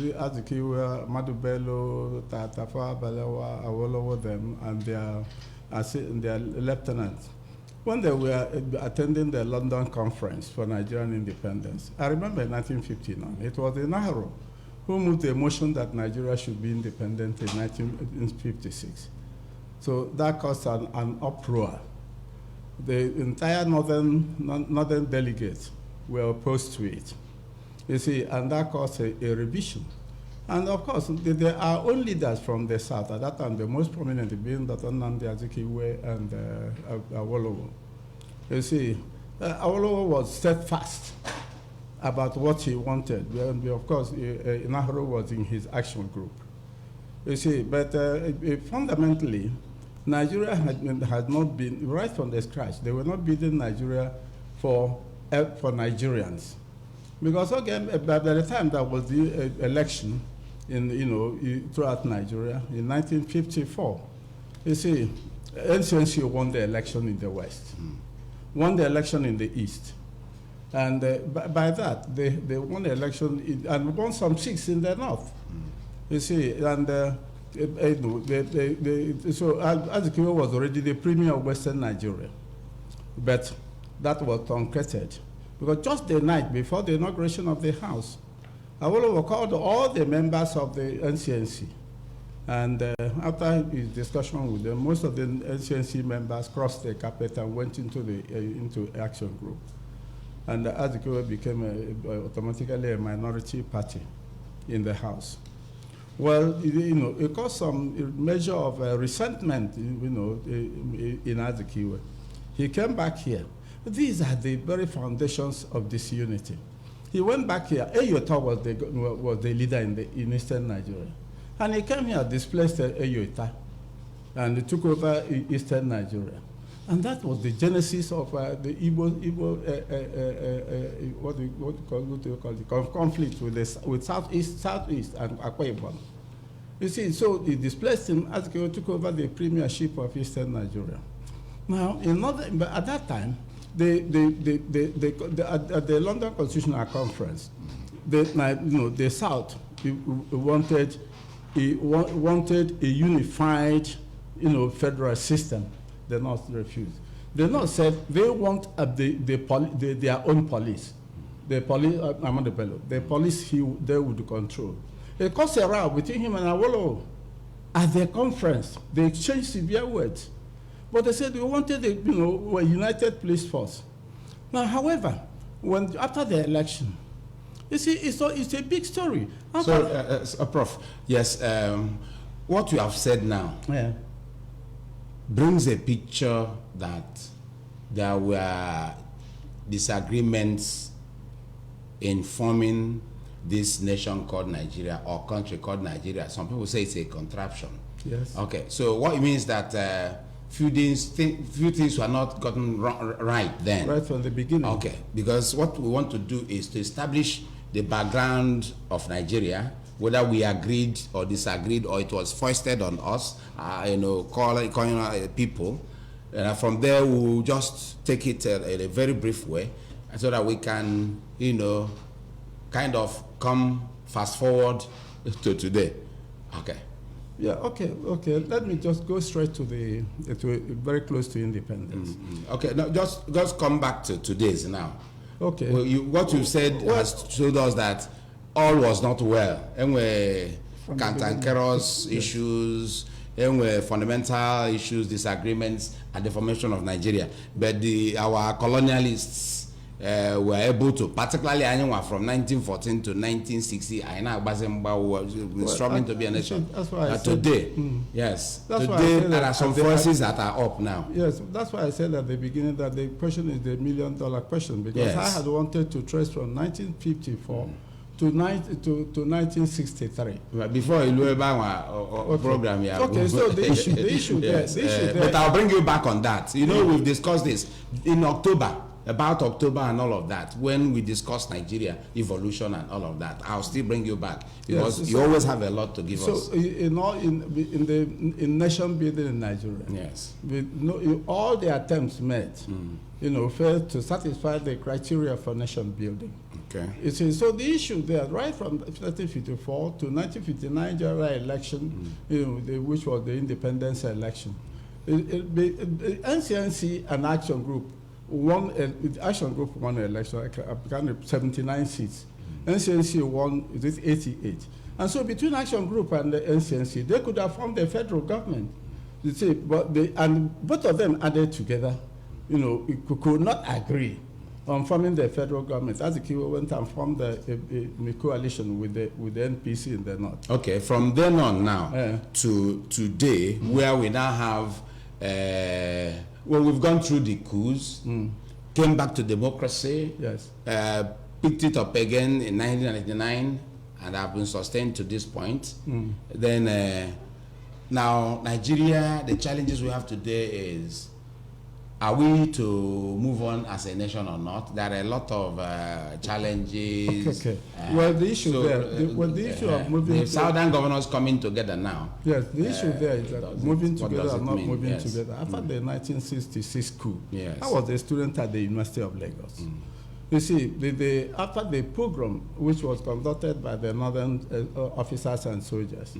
Azikiwe, Madubelo, Tafa, Balewa, Awolowo, them, and their lieutenants, when they were attending the London conference for Nigerian independence, I remember in 1959, it was Nahru who moved the motion that Nigeria should be independent in 1956. So that caused an uproar. The entire northern delegates were opposed to it. You see, and that caused a revision. And of course, there are all leaders from the south at that time, the most prominent being Dr. Nnamdi Azikiwe and Awolowo. You see, Awolowo was steadfast about what he wanted. And of course, Nahru was in his action group. You see, but fundamentally, Nigeria has not been, right from the scratch, they were not building Nigeria for Nigerians. Because again, by the time there was the election throughout Nigeria in 1954, you see, NCNC won the election in the West, won the election in the East. And by that, they won the election and won some seats in the North. You see, and so Azikiwe was already the premier of Western Nigeria. But that was truncated. Because just the night before the inauguration of the House, Awolowo called all the members of the NCNC. And after his discussion with them, most of the NCNC members crossed the carpet and went into action group. And Azikiwe became automatically a minority party in the House. Well, it caused some measure of resentment, in Azikiwe. He came back here. These are the very foundations of this unity. He went back here. Eyota was the leader in Eastern Nigeria. And he came here, displaced Eyota, and took over Eastern Nigeria. And that was the genesis of the conflict with Southeast and Akwa Ibom. You see, so he displaced him. Azikiwe took over the premiership of Eastern Nigeria. Now, at that time, at the London Constitutional Conference, the South wanted a unified, federal system. The North refused. The North said they want their own police. The police they would control. It caused a row between him and Awolowo at the conference. They exchanged severe words. But they said we wanted a united police force. Now, however, after the election, you see, it's a big story. So, Prof, yes, what you have said now brings a picture that there were disagreements in forming this nation called Nigeria or country called Nigeria. Some people say it's a contraption. Yes. Okay, so what it means that few things were not gotten right then. Right from the beginning. Okay, because what we want to do is to establish the background of Nigeria, whether we agreed or disagreed or it was foisted on us, calling people. From there, we'll just take it in a very brief way so that we can, kind of come fast forward to today. Okay. Yeah, okay. Let me just go straight to very close to independence. Okay, now just come back to today's now. Okay. Well, what you said has showed us that all was not well. And we cantankerous issues, and we fundamental issues, disagreements at the formation of Nigeria. But our colonialists were able to, particularly anyone from 1914 to 1960, were struggling to be a nation. That's why I said, today, yes, that's today there are some forces that are up now. Yes, that's why I said at the beginning that the question is the $1 million question, because yes. I had wanted to trace from 1954 to 1963. Before you program, yeah. Okay, so the issue yes. there. But I'll bring you back on that. We've discussed this in October. About October and all of that, when we discuss Nigeria evolution and all of that, I'll still bring you back because you always have a lot to give us. So in nation building in Nigeria, yes, all the attempts made, failed to satisfy the criteria for nation building. Okay. You see, so the issue there, right from 1954 to 1959 general election, which was the independence election, NCNC and Action Group won. Action Group won the election. I 79 seats. NCNC won 88. And so between Action Group and the NCNC, they could have formed a federal government. You see, but both of them added together, could not agree on forming the federal government. That's the key. We went and formed a coalition with the NPC in the north. Okay, from then on now to today, where we now have, we've gone through the coups, came back to democracy, yes, picked it up again in 1999, and have been sustained to this point. Then now Nigeria, the challenges we have today is, are we to move on as a nation or not? There are a lot of challenges. Okay. Well, the issue the issue of moving... The southern governors coming together now. Yes, the issue there is that moving together or not moving yes. together. After the 1966 coup, yes. I was a student at the University of Lagos. You see, after the pogrom, which was conducted by the northern officers and soldiers,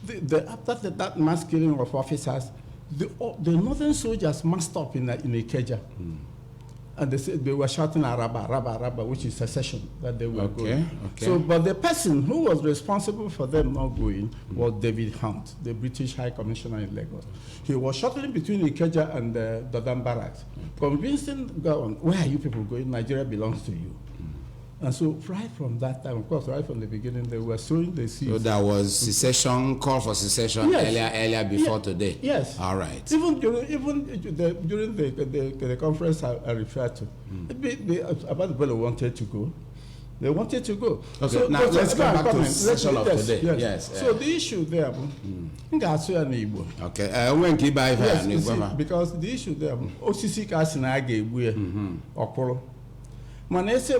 after that mass killing of officers, the northern soldiers massed up in Ikeja. And they were shouting Araba, Araba, Araba, which is secession that they were going. Okay. So, but the person who was responsible for them not going was David Hunt, the British High Commissioner in Lagos. He was shuttling between Ikeja and the Dodam Barracks, convincing government, where are you people going? Nigeria belongs to you. And so right from that time, of course, right from the beginning, they were sowing the seeds. So there was secession, call for secession earlier before today? Yes. All right. Even during the conference I referred to, about the people wanted to go. They wanted to go. Okay, so, now let's go back to the session of today. Yes. So the issue there, okay, when can buy because the issue there, OCC Kasina gave Okoro. It's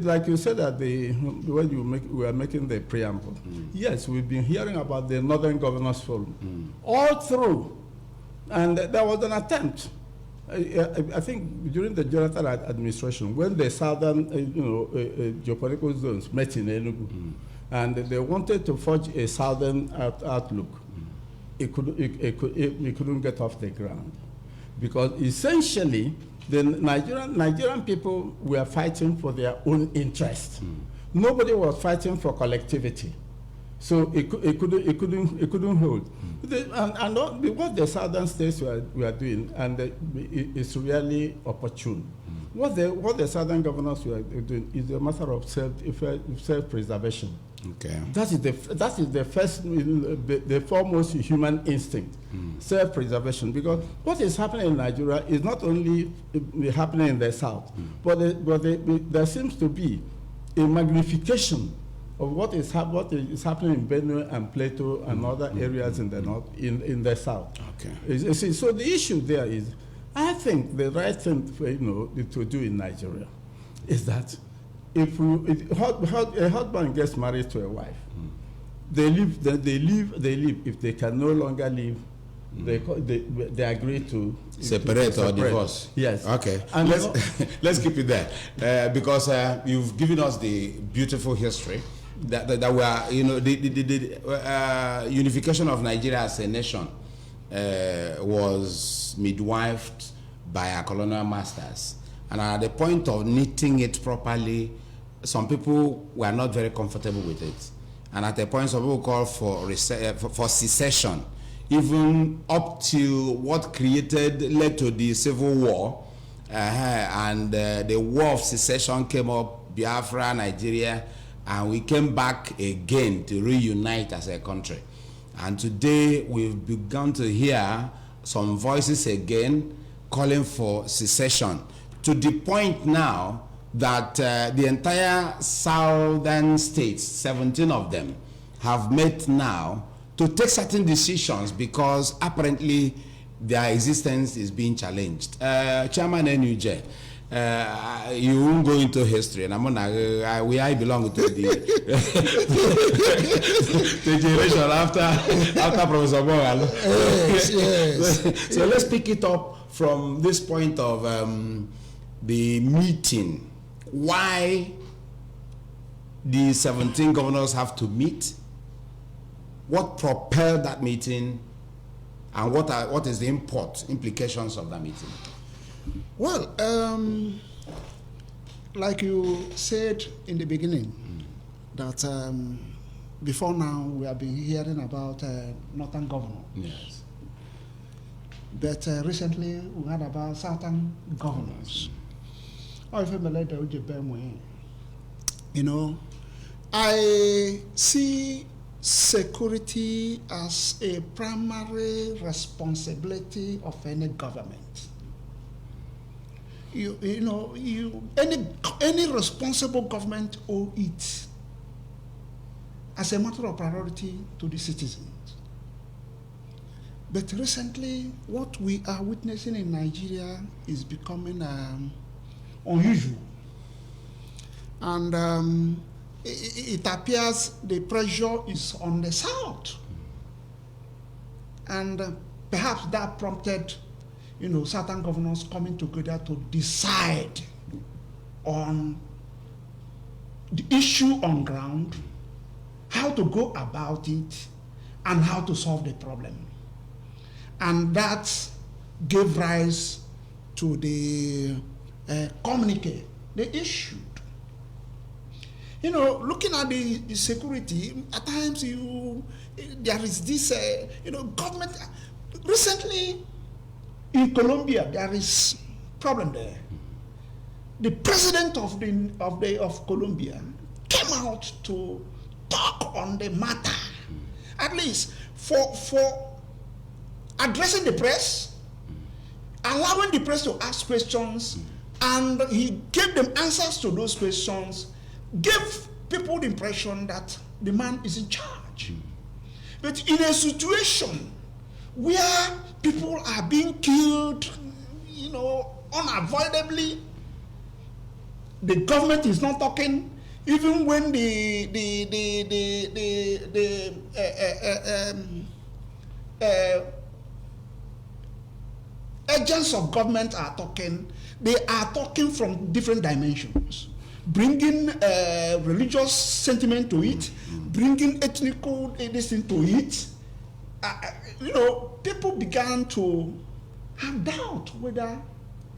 like you said that when we are making the preamble. Yes, we've been hearing about the Northern Governors Forum all through, and there was an attempt. I think during the Jonathan administration, when the southern, geopolitical zones met in Enugu, and they wanted to forge a southern outlook, it couldn't get off the ground. Because essentially, the Nigerian people were fighting for their own interest. Nobody was fighting for collectivity, so it couldn't hold. And what the southern states were doing, and it's really opportune. What the southern governors were doing is a matter of self-preservation. Okay. That is the first, the foremost human instinct, self-preservation. Because what is happening in Nigeria is not only happening in the south, but there seems to be a magnification of what is happening in Benue and Plateau and other areas in the north, in the south. Okay. So the issue there is, I think the right thing to do in Nigeria is that if a husband gets married to a wife, they live. If they can no longer live, they agree to separate or divorce. Yes. Okay. And let's keep it there because you've given us the beautiful history that we are. The unification of Nigeria as a nation was midwifed by our colonial masters, and at the point of knitting it properly, some people were not very comfortable with it, and at a point some people called for secession, even up to what led to the Civil War, and the War of Secession came up, Biafra, Nigeria, and we came back again to reunite as a country. And today we've begun to hear some voices again calling for secession, to the point now that the entire southern states, 17 of them, have met now to take certain decisions because apparently their existence is being challenged. Chairman NUJ, you won't go into history, and I belong to the generation after Professor Bogal. Yes. So let's pick it up from this point of the meeting, why the 17 governors have to meet, what propelled that meeting, and what is the implications of that meeting? Well, like you said in the beginning, that before now we have been hearing about northern governors. Yes. But recently we heard about southern governors. You know, I see security as a primary responsibility of any government. Any responsible government owe it as a matter of priority to the citizens. But recently, what we are witnessing in Nigeria is becoming unusual. And it appears the pressure is on the South. And perhaps that prompted, certain governors coming together to decide on the issue on ground, how to go about it, and how to solve the problem. And that gave rise to the communique they issued. Looking at the security, at times there is this, government. Recently, in Colombia, there is problem there. The president of Colombia came out to talk on the matter, at least for addressing the press, allowing the press to ask questions, and he gave them answers to those questions, gave people the impression that the man is in charge. But in a situation where people are being killed, unavoidably, the government is not talking, even when the agents of government are talking, they are talking from different dimensions, bringing religious sentiment to it, bringing ethnical this into it. People began to have doubt whether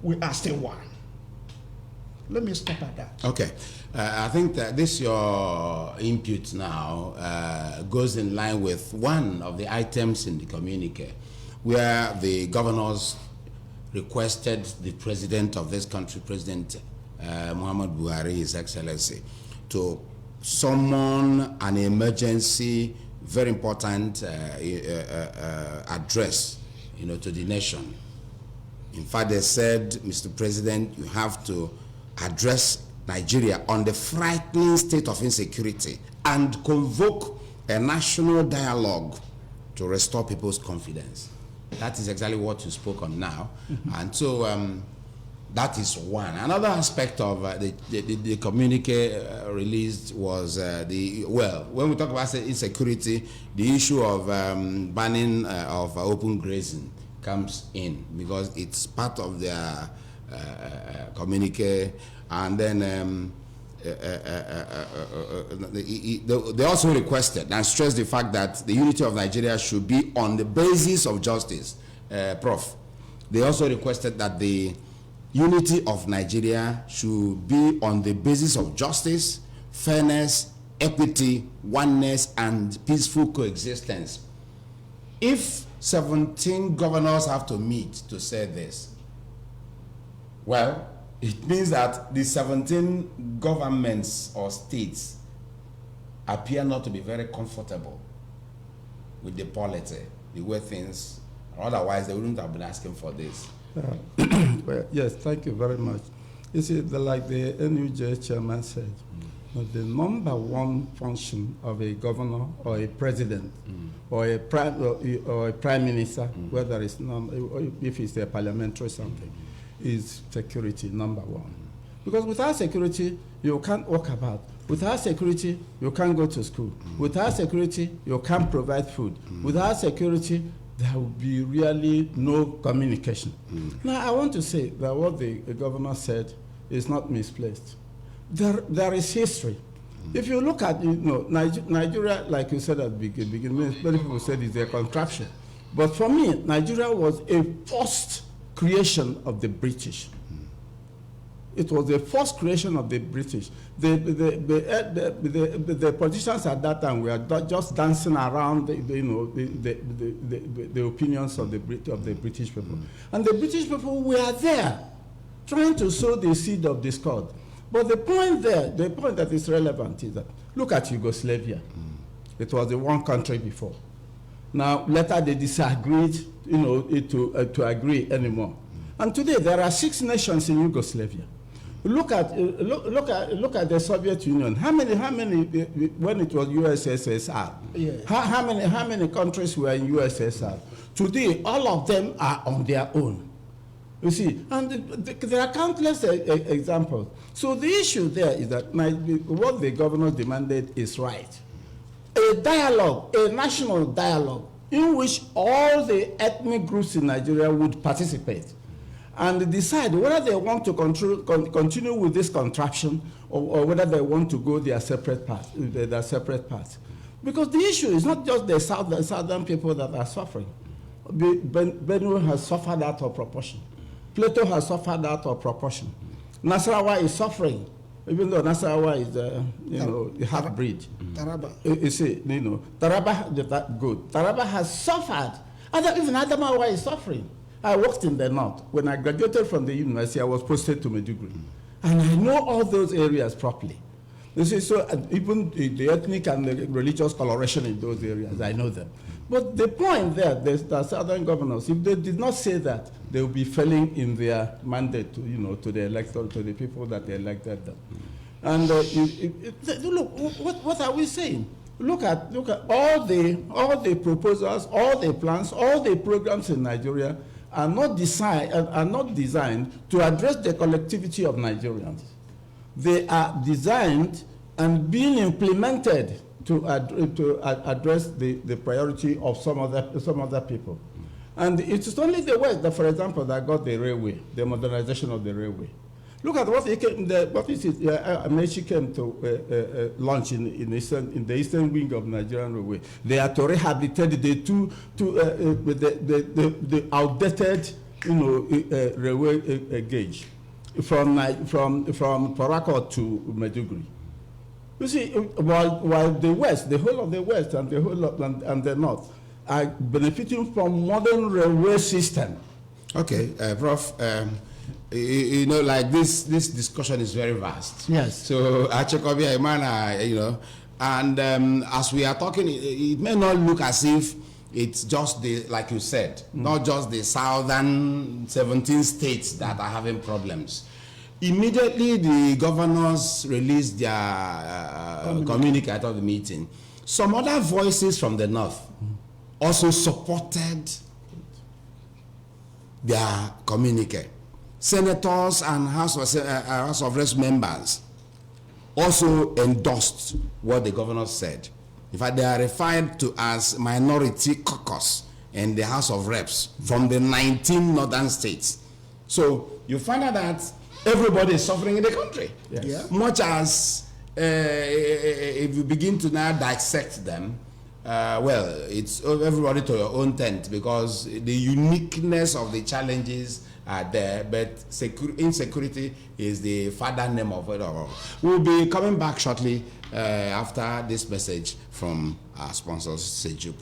we are still one. Let me stop at that. Okay. I think that this your input now goes in line with one of the items in the communique, where the governors requested the president of this country, President Muhammad Buhari, His Excellency, to summon an emergency, very important address, to the nation. In fact, they said, Mr. President, you have to address Nigeria on the frightening state of insecurity and convoke a national dialogue to restore people's confidence. That is exactly what you spoke on now. And so that is one. Another aspect of the communique released was when we talk about insecurity, the issue of banning of open grazing comes in because it's part of their communique. And then they also requested and stressed the fact that the unity of Nigeria should be on the basis of justice. Prof, they also requested that the unity of Nigeria should be on the basis of justice, fairness, equity, oneness, and peaceful coexistence. If 17 governors have to meet to say this, well, it means that the 17 governments or states appear not to be very comfortable with the polity, the way things are. Otherwise, they wouldn't have been asking for this. Well, yes, thank you very much. You see, like the NUJ chairman said, the number one function of a governor or a president or a prime minister, whether it's if it's a parliamentary something, is security, number one. Because without security, you can't walk about. Without security, you can't go to school. Without security, you can't provide food. Without security, there will be really no communication. Now, I want to say that what the governor said is not misplaced. There is history. If you look at, Nigeria, like you said at the beginning, many people said it's a contraction. But for me, Nigeria was a forced creation of the British. It was the first creation of the British. The politicians at that time were just dancing around, the opinions of the British people, and the British people were there, trying to sow the seed of discord. But the point that is relevant is that look at Yugoslavia. It was the one country before. Now later they disagreed, to agree anymore. And today there are 6 nations in Yugoslavia. Look at the Soviet Union. How many when it was USSR? Yeah. How many countries were in USSR? Today, all of them are on their own. You see, and there are countless examples. So the issue there is that what the governor demanded is right. A dialogue, a national dialogue, in which all the ethnic groups in Nigeria would participate and decide whether they want to continue with this contraption or whether they want to go their separate paths. Because the issue is not just the southern people that are suffering. Benue has suffered out of proportion. Plateau has suffered out of proportion. Nasarawa is suffering, even though Nasarawa is, a half-breed. Taraba. You see, Taraba, good. Taraba has suffered. Even Adamawa is suffering. I worked in the north. When I graduated from the university, I was posted to Maiduguri. And I know all those areas properly. You see, so even the ethnic and the religious coloration in those areas, I know them. But the point there, the southern governors, if they did not say that, they will be failing in their mandate to, to the electorate, to the people that they elected them. And look, what are we saying? Look at all the proposals, all the plans, all the programs in Nigeria are not designed to address the collectivity of Nigerians. They are designed and being implemented to address the priority of some other people. And it is only the West, that, for example, that got the railway, the modernization of the railway. Look at what Amechi came to launch in the eastern wing of Nigerian railway. They are to rehabilitate the outdated, railway gauge from Parakot to Maiduguri. You see, while the West, the whole of the West and the whole of and the North are benefiting from modern railway system. Okay, Prof. Like this discussion is very vast. Yes. So, and as we are talking, it may not look as if it's just like you said, not just the southern 17 states that are having problems. Immediately, the governors released their communique out of the meeting. Some other voices from the north also supported their communique. Senators and House of Reps members also endorsed what the governor said. In fact, they are referred to as minority caucus in the House of Reps from the 19 northern states. So you find out that everybody is suffering in the country. Yes. Yeah. Much as if you begin to now dissect them, it's everybody to your own tent, because the uniqueness of the challenges are there, but insecurity is the father name of it all. We'll be coming back shortly after this message from our sponsors, Sejup.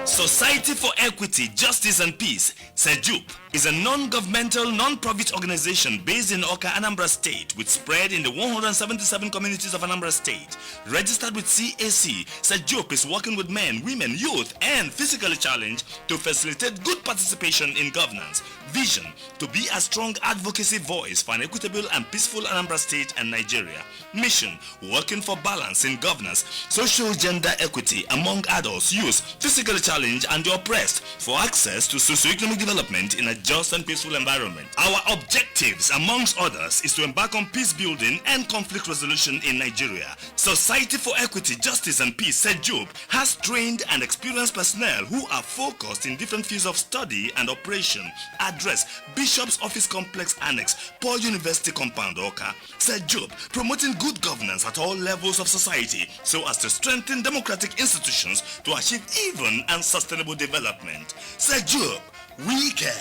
Society for Equity, Justice and Peace, Sejup, is a non-governmental, non-profit organization based in Awka, Anambra State, with spread in the 177 communities of Anambra State. Registered with CAC, Sejup is working with men, women, youth, and physically challenged to facilitate good participation in governance. Vision: to be a strong advocacy voice for an equitable and peaceful Anambra State and Nigeria. Mission: working for balance in governance, social gender equity among adults, youth, physically challenged and the oppressed, for access to socio-economic development in Nigeria just and peaceful environment. Our objectives, amongst others, is to embark on peace building and conflict resolution in Nigeria. Society for Equity, Justice and Peace, SEJUP, has trained and experienced personnel who are focused in different fields of study and operation. Address: Bishop's Office Complex Annex, Paul University Compound, Oka. SEJUP, promoting good governance at all levels of society so as to strengthen democratic institutions to achieve even and sustainable development. SEJUP, we care.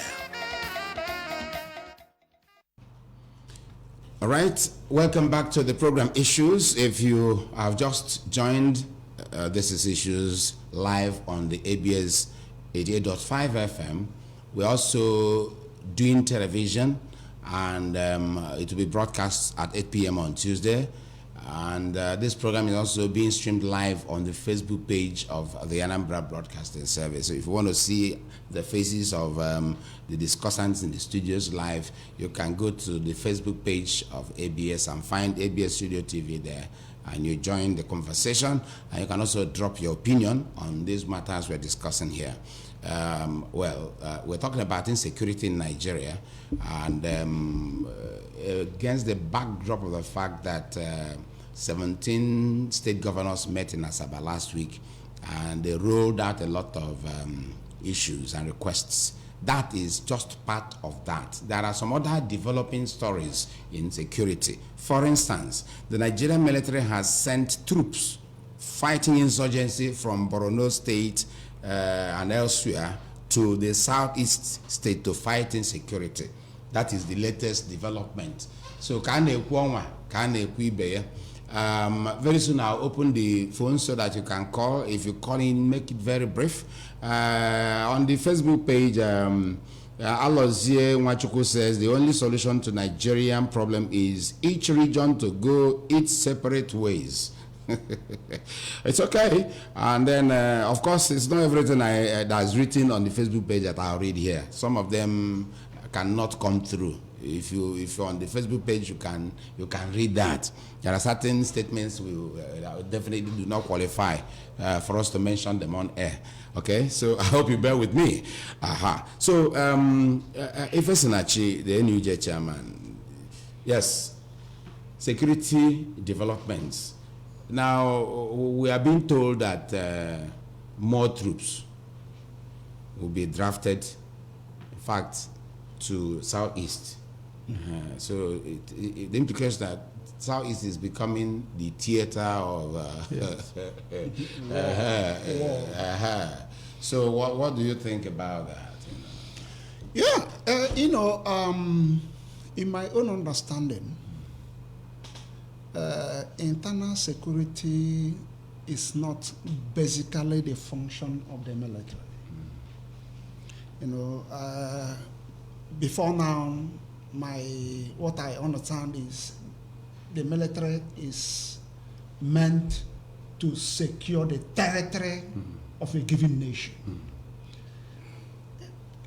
All right, welcome back to the program Issues. If you have just joined, this is Issues live on the ABS 88.5 FM. We're also doing television, and it will be broadcast at 8 p.m. on Tuesday. And this program is also being streamed live on the Facebook page of the Anambra Broadcasting Service. So if you want to see the faces of the discussants in the studios live, you can go to the Facebook page of ABS and find ABS Studio TV there, and you join the conversation, and you can also drop your opinion on these matters we're discussing here. We're talking about insecurity in Nigeria, and against the backdrop of the fact that 17 state governors met in Asaba last week, and they rolled out a lot of issues and requests. That is just part of that. There are some other developing stories in security. For instance, the Nigerian military has sent troops fighting insurgency from Borno State and elsewhere to the southeast state to fight insecurity. That is the latest development. So very soon I'll open the phone so that you can call. If you call in, make it very brief. On the Facebook page, Alozie Nwachuku says the only solution to Nigerian problem is each region to go its separate ways. It's okay. And then, of course, it's not everything that's written on the Facebook page that I'll read here. Some of them cannot come through. If you're on the Facebook page, you can read that. There are certain statements we definitely do not qualify for us to mention them on air. Okay, so I hope you bear with me. So, Ife Sinachi, the NUJ chairman, yes, security developments. Now, we are being told that more troops will be drafted, in fact, to Southeast. So the implication that Southeast is becoming the theater of So what do you think about that? In my own understanding, internal security is not basically the function of the military. Before now, what I understand is the military is meant to secure the territory of a given nation.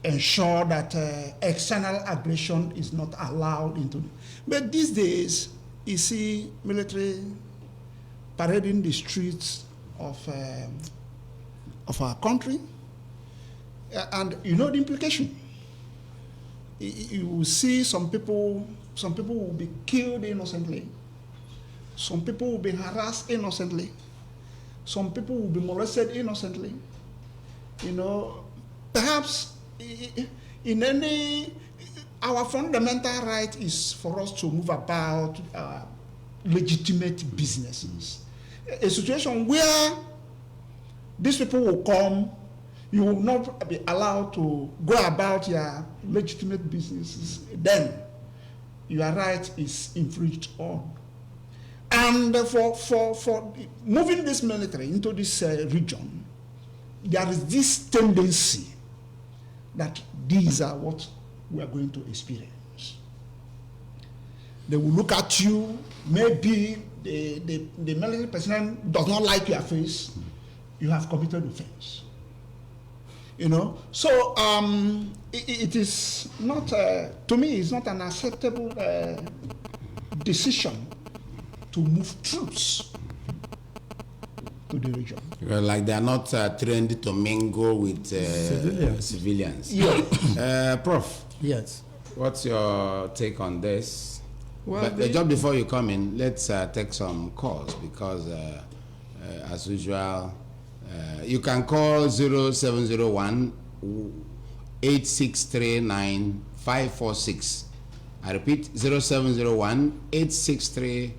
Ensure that external aggression is not allowed into. But these days, you see military parading the streets of our country, and you know the implication. You will see some people will be killed innocently. Some people will be harassed innocently. Some people will be molested innocently. Perhaps our fundamental right is for us to move about legitimate businesses. A situation where these people will come, you will not be allowed to go about your legitimate businesses, then your right is infringed on. And for moving this military into this region, there is this tendency that these are what we are going to experience. They will look at you, maybe the military personnel does not like your face, you have committed offense. So it is not, to me, it's not an acceptable decision to move troops to the region. Like they are not trained to mingle with civilians. Yeah. Prof, Yes. what's your take on this? Well, But just before you come in, let's take some calls because, as usual, you can call 0701 8639 546. I repeat, 0701 863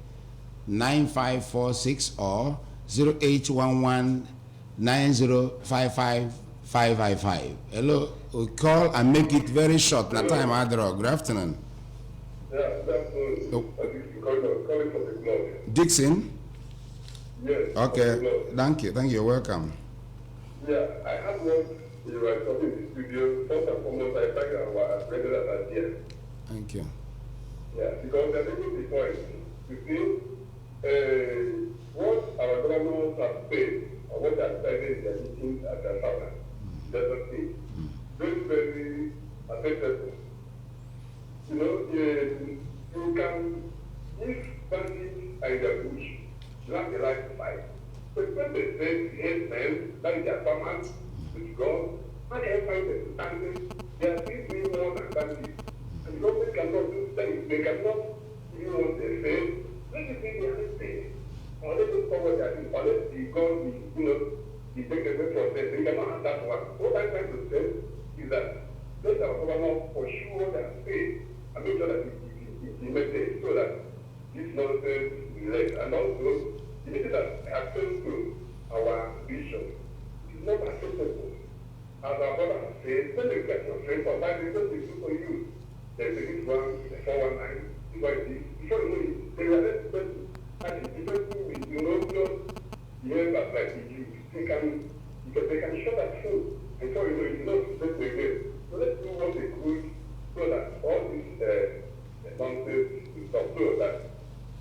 9546 or 0811 9055 555. Hello, we call and make it very short. Na time Adro. Good afternoon. Yeah, that's calling from the club. Dixon? Yes. Okay, thank you. You're welcome. Yeah, I have one. You were talking in the studio. First and foremost, I thank our regulars are here. Thank you. Yeah, because they're making the point. You see, what our governors have said, or what they have said in their meetings at their southern, Delta State, very, very acceptable. You know, you can, if bandits are in the bush, you have the right to fight. But when they say the headmen, that is their farmers, with God, when they fight the standing, they are still doing more than bandits. And the government cannot do things. They cannot do what they say. Let it be the other thing. Or let them forward that thing. Or let the God, the take away from them. They cannot have that one. What I'm trying to say is that let our government pursue what they have said and make sure that it implemented so that this nonsense is less. And also, the meeting that access to our vision is not acceptable. As our brother has said, when they get your friend for life, they don't do for you. There's the this one, the 419, the one this. Before you know it, they are less person. And this person with just behave as like the Jews. They can shut that food before you know it, not suspect again. So let's do what they could so that all this nonsense is stop so that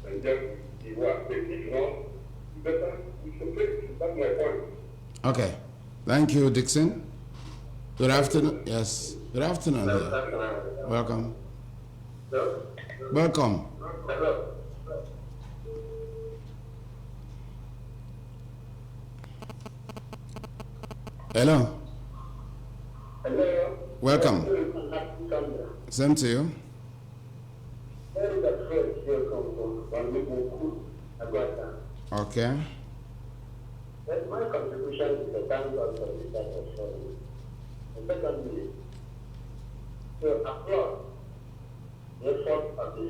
and just the work. But if not, better we should take it. That's my point. Okay. Thank you, Dixon. Good afternoon. Yes. Good afternoon. Welcome. Hello? Welcome. Hello? Hello. Hello? Welcome. Same to you. Where is the first here come from? Okay. That's my contribution to the thank God for this type of service. And secondly, to applaud the effort of the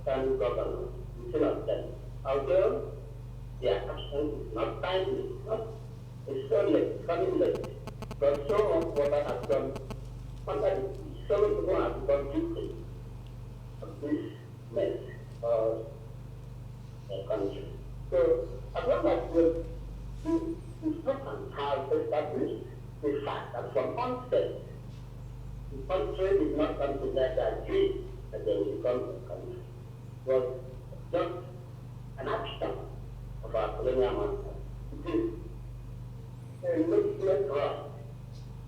Southern governor instead of them. Although their action is not timely, it's so late, coming late, but so much water has gone under the sea. So many people have become victims of this mess of the country. So, as long as the government has established the fact that from onset, the country did not come together agree that they will become a country. It was just an action of our colonial masters. It is a legitimate right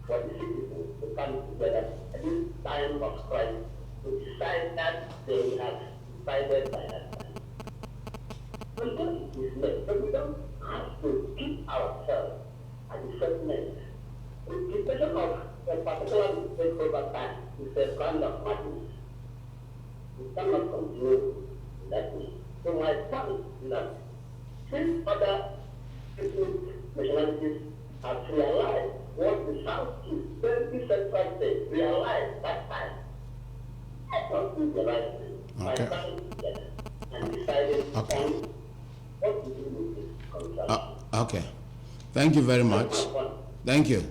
for the citizens to come together at this time of crisis to decide that they have decided by that time. But we don't have to keep ourselves at the settlement. The question of a particular mistake over time is a kind of madness. We cannot continue that way. So my point is that since other ethnic nationalities have realized what the South is, 20 central states realized that time, I don't think the right thing by coming together and deciding on what to do with this contract. Okay. Thank you very much. Thank you,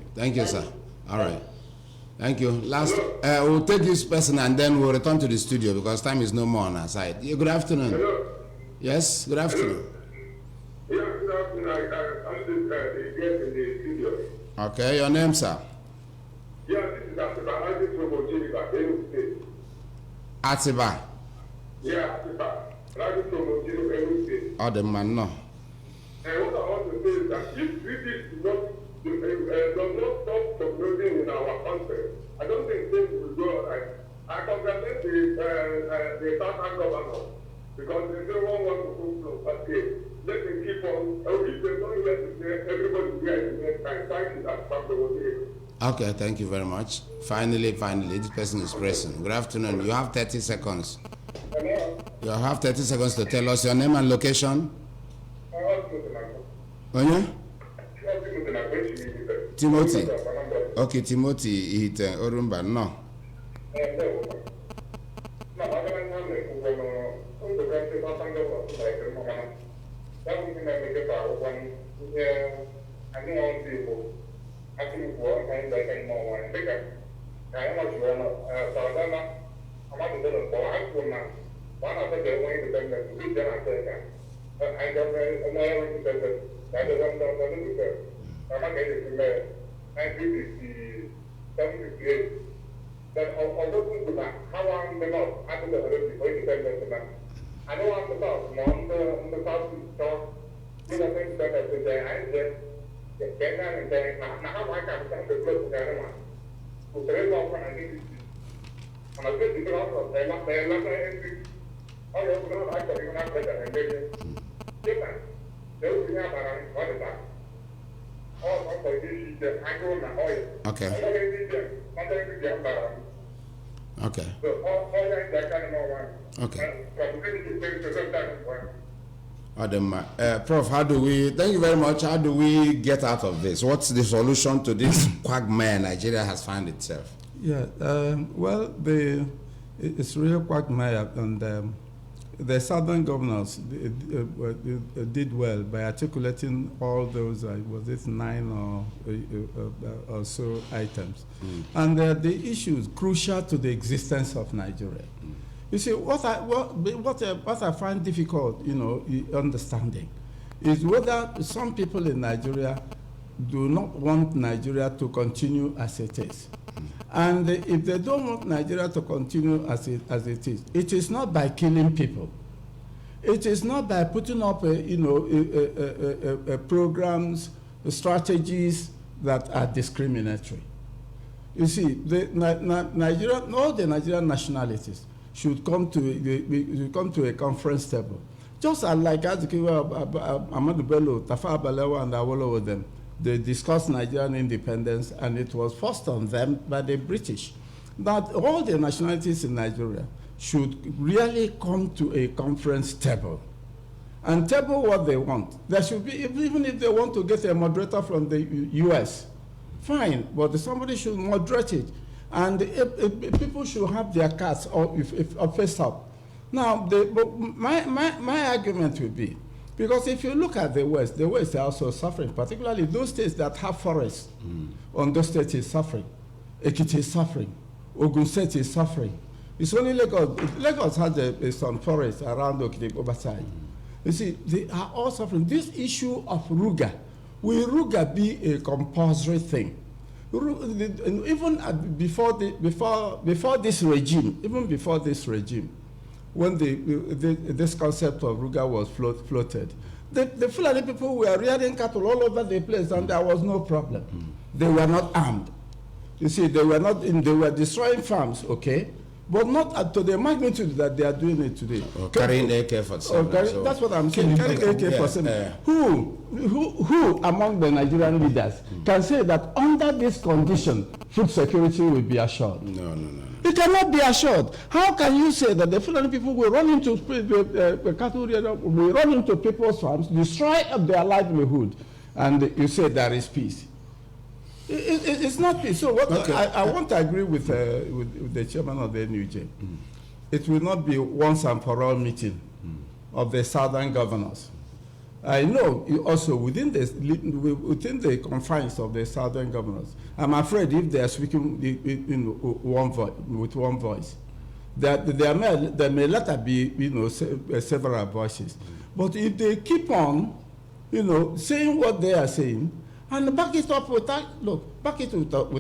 sir. All right. Thank you. Last, we'll take this person and then we'll return to the studio because time is no more on our side. Yeah, good afternoon. Hello? Yes, good afternoon. Yeah, good afternoon. I'm the guest in the studio. Okay, your name, sir? Yeah, this is Atiba. I just from Ojiriba, Enugu State. Atiba. Yeah, Atiba. I just from Ojiriba, Enugu State. Oh, the man, no. And what I want to say is that if British does not stop promoting in our country, I don't think things will go right. I congratulate the Southern governor Because if they don't want to go okay, let them keep on. If they don't get everybody here in the next time is at some level. Okay, thank you very much. Finally, this person is pressing. Good afternoon. You have 30 seconds. Hello? You have 30 seconds to tell us your name and location. Onye? Timothy. Okay, Timothy, Orumba, no. That although we how long the law after the before independence, I don't want to talk on the southeast talk. You know, things that I say, I just get down and say, now I can't come to close to the other one. So there is often I think I'm a bit because of they love every. Oh, you're not like that, you're not better than maybe. Different. They will be out around all the time. Oh, okay, I go now. Okay. Okay. Okay. Prof, thank you very much. How do we get out of this? What's the solution to this quagmire Nigeria has found itself? Yeah, well, it's real quagmire, and the southern governors did well by articulating all those, was it 9 or so items. And the issues crucial to the existence of Nigeria. You see, what I find difficult, understanding, is whether some people in Nigeria do not want Nigeria to continue as it is. And if they don't want Nigeria to continue as it is, it is not by killing people. It is not by putting up programs, strategies that are discriminatory. You see, all the Nigerian nationalities should come to a conference table, just like Ahmadu Bello, Tafawa Balewa, and Awolowo them. They discussed Nigerian independence, and it was forced on them by the British. That all the nationalities in Nigeria should really come to a conference table and table what they want. There should be, even if they want to get a moderator from the US, fine, but somebody should moderate it. And people should have their cards face up. Now, my argument will be, because if you look at the West are also suffering, particularly those states that have forests. Ondo State is suffering. Ekiti is suffering. Ogun State is suffering. It's only Lagos. Lagos has some forest around Obasai. You see, they are all suffering. This issue of Ruga, will Ruga be a compulsory thing? Even before this regime, when this concept of Ruga was floated, the Fulani people were rearing cattle all over the place, and there was no problem. They were not armed. You see, they were destroying farms, okay, but not to the magnitude that they are doing it today. Or carrying AK-47. That's what I'm saying. Carrying AK-47. Who among the Nigerian leaders can say that under this condition, food security will be assured? No. It cannot be assured. How can you say that the Fulani people will run into cattle, will run into people's farms, destroy their livelihood, and you say there is peace? It's not peace. So what I want to agree with the chairman of the NUJ. It will not be once and for all meeting of the southern governors. I know also within the confines of the southern governors, I'm afraid if they are speaking with one voice, that there may later be several voices. But if they keep on saying what they are saying, and back it up with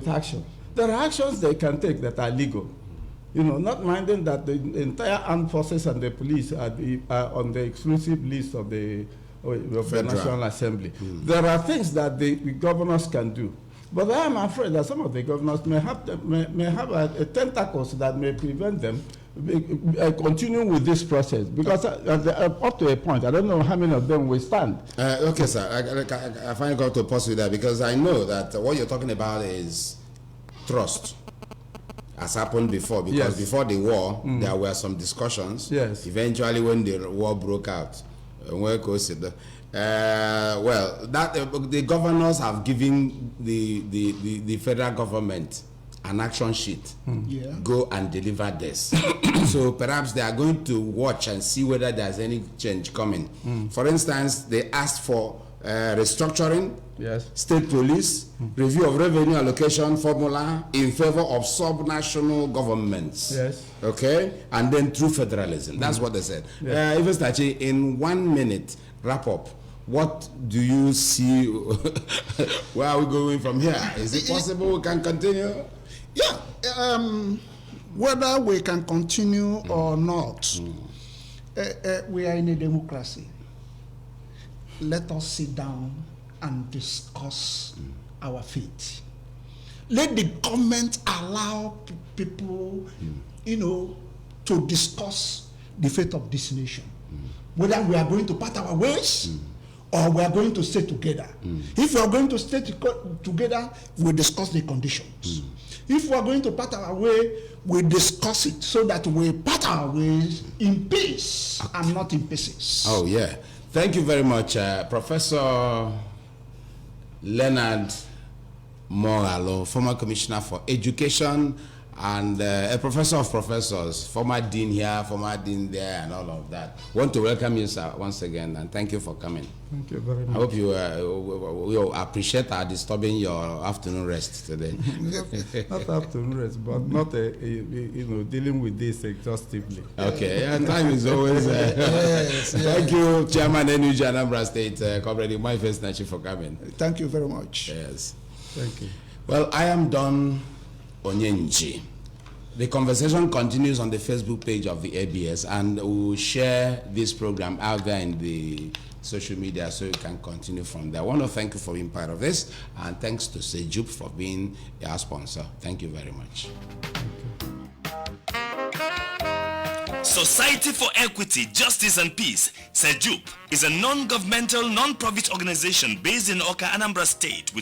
action. There are actions they can take that are legal. Not minding that the entire armed forces and the police are on the exclusive list of the National Assembly. There are things that the governors can do. But I am afraid that some of the governors may have tentacles that may prevent them continue with this process, because up to a point, I don't know how many of them will stand. Okay, sir. I finally got to pause with that, because I know that what you're talking about is trust. Has happened before, because Yes. before the war, there were some discussions. Yes. Eventually, when the war broke out, the governors have given the federal government an action sheet. Yeah. Go and deliver this. So perhaps they are going to watch and see whether there's any change coming. For instance, they asked for restructuring, Yes. state police, review of revenue allocation formula in favor of subnational governments. Yes. Okay, and then through federalism. That's what they said. Yeah. Even Stachi, in 1 minute, wrap up. What do you see? Where are we going from here? Is it possible we can continue? Yeah, whether we can continue or not, we are in a democracy. Let us sit down and discuss our fate. Let the government allow people, to discuss the fate of this nation. Whether we are going to part our ways or we are going to stay together. If we are going to stay together, we discuss the conditions. If we are going to part our way, we discuss it so that we part our ways in peace and not in pieces. Oh, yeah. Thank you very much, Professor Leonard Moralo, former Commissioner for Education and a professor of professors, former dean here, former dean there, and all of that. Want to welcome you, sir, once again, and thank you for coming. Thank you very much. I hope you will appreciate our disturbing your afternoon rest today. Not afternoon rest, but not dealing with this exhaustively. Okay, yeah, time is always. Yes. Thank you, Chairman NUG Anambra State, Comrade my first Nachi, for coming. Thank you very much. Yes. Thank you. Well, I am Don Onyenji. The conversation continues on the Facebook page of the ABS, and we will share this program out there in the social media so you can continue from there. I want to thank you for being part of this, and thanks to Sejup for being our sponsor. Thank you very much. Society for Equity, Justice and Peace, Sejup, is a non-governmental, non-profit organization based in Oka, Anambra State with